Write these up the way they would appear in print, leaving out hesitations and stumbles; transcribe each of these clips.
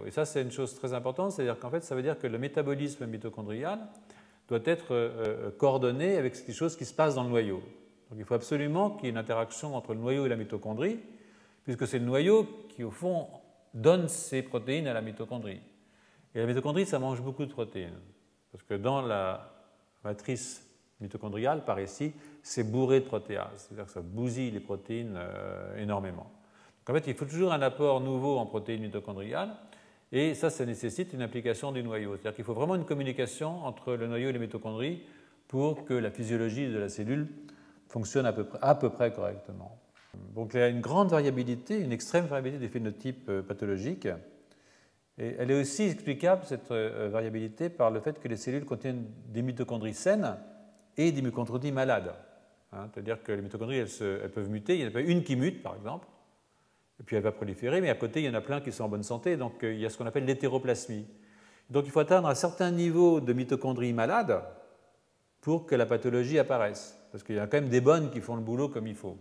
Et ça, c'est une chose très importante, c'est-à-dire qu'en fait, ça veut dire que le métabolisme mitochondrial doit être coordonné avec quelque chose qui se passe dans le noyau. Donc il faut absolument qu'il y ait une interaction entre le noyau et la mitochondrie, puisque c'est le noyau qui, au fond, donne ces protéines à la mitochondrie. Et la mitochondrie, ça mange beaucoup de protéines, parce que dans la matrice mitochondriale, par ici, c'est bourré de protéases, c'est-à-dire que ça bousille les protéines énormément. Donc en fait, il faut toujours un apport nouveau en protéines mitochondriales, et ça nécessite une implication du noyau. C'est-à-dire qu'il faut vraiment une communication entre le noyau et les mitochondries pour que la physiologie de la cellule fonctionne à peu près correctement. Donc il y a une grande variabilité, une extrême variabilité des phénotypes pathologiques. Et elle est aussi explicable, cette variabilité, par le fait que les cellules contiennent des mitochondries saines et des mitochondries malades. C'est-à-dire que les mitochondries, elles peuvent muter. Il n'y en a pas une qui mute, par exemple, et puis elle va proliférer, mais à côté, il y en a plein qui sont en bonne santé. Donc il y a ce qu'on appelle l'hétéroplasmie. Donc il faut atteindre un certain niveau de mitochondries malades pour que la pathologie apparaisse. Parce qu'il y a quand même des bonnes qui font le boulot comme il faut.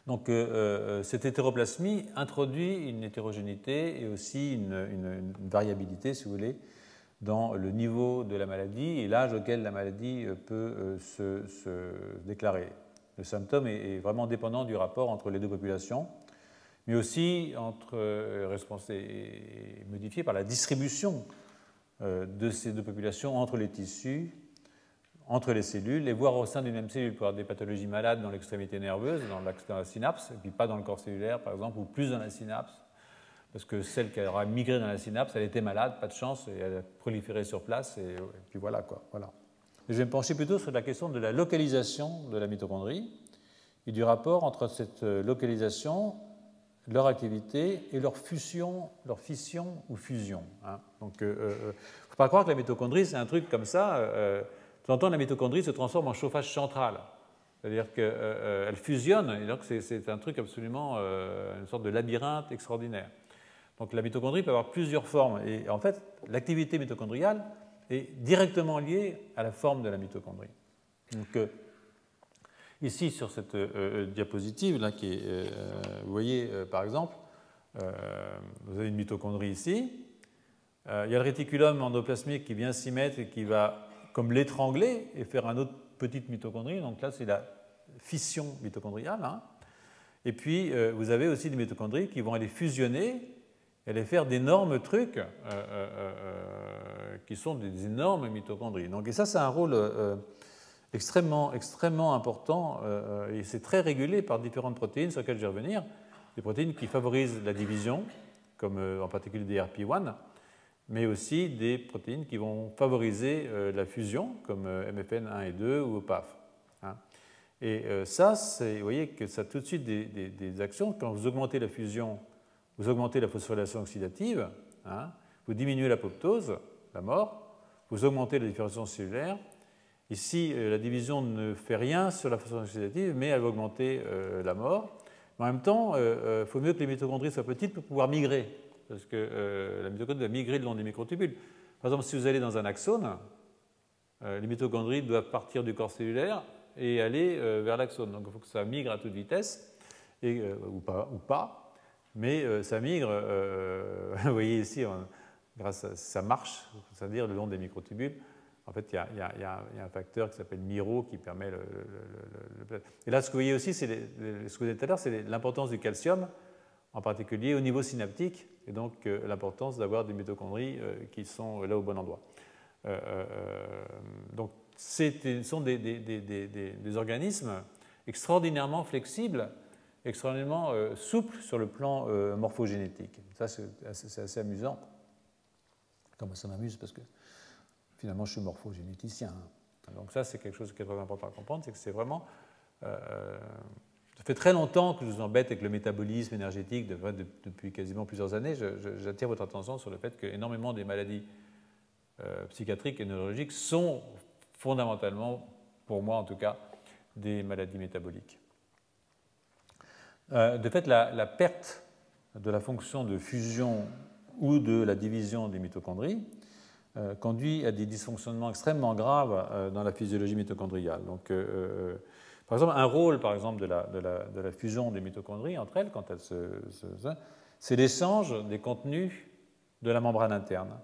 Donc cette hétéroplasmie introduit une hétérogénéité et aussi une variabilité, si vous voulez, dans le niveau de la maladie et l'âge auquel la maladie peut se déclarer. Le symptôme est vraiment dépendant du rapport entre les deux populations, mais aussi modifié par la distribution de ces deux populations entre les tissus, entre les cellules, et voire au sein d'une même cellule, pour avoir des pathologies malades dans l'extrémité nerveuse, dans la synapse, et puis pas dans le corps cellulaire, par exemple, ou plus dans la synapse, parce que celle qui aura migré dans la synapse, elle était malade, pas de chance, et elle a proliféré sur place, et puis voilà quoi. Voilà. Et je vais me pencher plutôt sur la question de la localisation de la mitochondrie et du rapport entre cette localisation, leur activité et leur fission ou fusion. Donc, il ne faut pas croire que la mitochondrie, c'est un truc comme ça. De temps en temps, la mitochondrie se transforme en chauffage central. C'est-à-dire qu'elle fusionne, et donc c'est un truc absolument, une sorte de labyrinthe extraordinaire. Donc la mitochondrie peut avoir plusieurs formes, et en fait, l'activité mitochondriale est directement liée à la forme de la mitochondrie. Donc, ici, sur cette diapositive, là, vous voyez, par exemple, vous avez une mitochondrie ici. Il y a le réticulum endoplasmique qui vient s'y mettre et qui va comme l'étrangler et faire une autre petite mitochondrie. Donc là, c'est la fission mitochondriale. Et puis, vous avez aussi des mitochondries qui vont aller fusionner et aller faire d'énormes trucs qui sont des énormes mitochondries. Donc, et ça, c'est un rôle extrêmement important et c'est très régulé par différentes protéines sur lesquelles je vais revenir. Des protéines qui favorisent la division, comme en particulier des RP1, mais aussi des protéines qui vont favoriser la fusion, comme MFN1 et 2 ou OPAF. Et ça, vous voyez que ça a tout de suite des actions. Quand vous augmentez la fusion, vous augmentez la phosphorylation oxydative, vous diminuez l'apoptose, la mort, vous augmentez la différenciation cellulaire. Ici, la division ne fait rien sur la phosphorylation oxydative, mais elle va augmenter la mort. Mais en même temps, il faut mieux que les mitochondries soient petites pour pouvoir migrer, parce que la mitochondrie doit migrer le long des microtubules. Par exemple, si vous allez dans un axone, les mitochondries doivent partir du corps cellulaire et aller vers l'axone. Donc il faut que ça migre à toute vitesse, ou pas. Mais ça migre, vous voyez ici, grâce à ça marche, c'est-à-dire le long des microtubules. En fait, il y a un facteur qui s'appelle MIRO qui permet Et là, ce que vous voyez aussi, ce que vous avez tout à l'heure, c'est l'importance du calcium, en particulier au niveau synaptique, et donc l'importance d'avoir des mitochondries qui sont là au bon endroit. Donc, ce sont des organismes extraordinairement flexibles, extraordinairement souples sur le plan morphogénétique. Ça, c'est assez amusant. Comme ça m'amuse parce que finalement, je suis morphogénéticien. Donc ça, c'est quelque chose qui est très important à comprendre, c'est que c'est vraiment... ça fait très longtemps que je vous embête avec le métabolisme énergétique, depuis quasiment plusieurs années. J'attire votre attention sur le fait qu'énormément des maladies psychiatriques et neurologiques sont fondamentalement, pour moi en tout cas, des maladies métaboliques. De fait, la perte de la fonction de fusion ou de la division des mitochondries conduit à des dysfonctionnements extrêmement graves dans la physiologie mitochondriale. Donc, par exemple, un rôle par exemple, de la fusion des mitochondries entre elles, quand elles c'est l'échange des contenus de la membrane interne.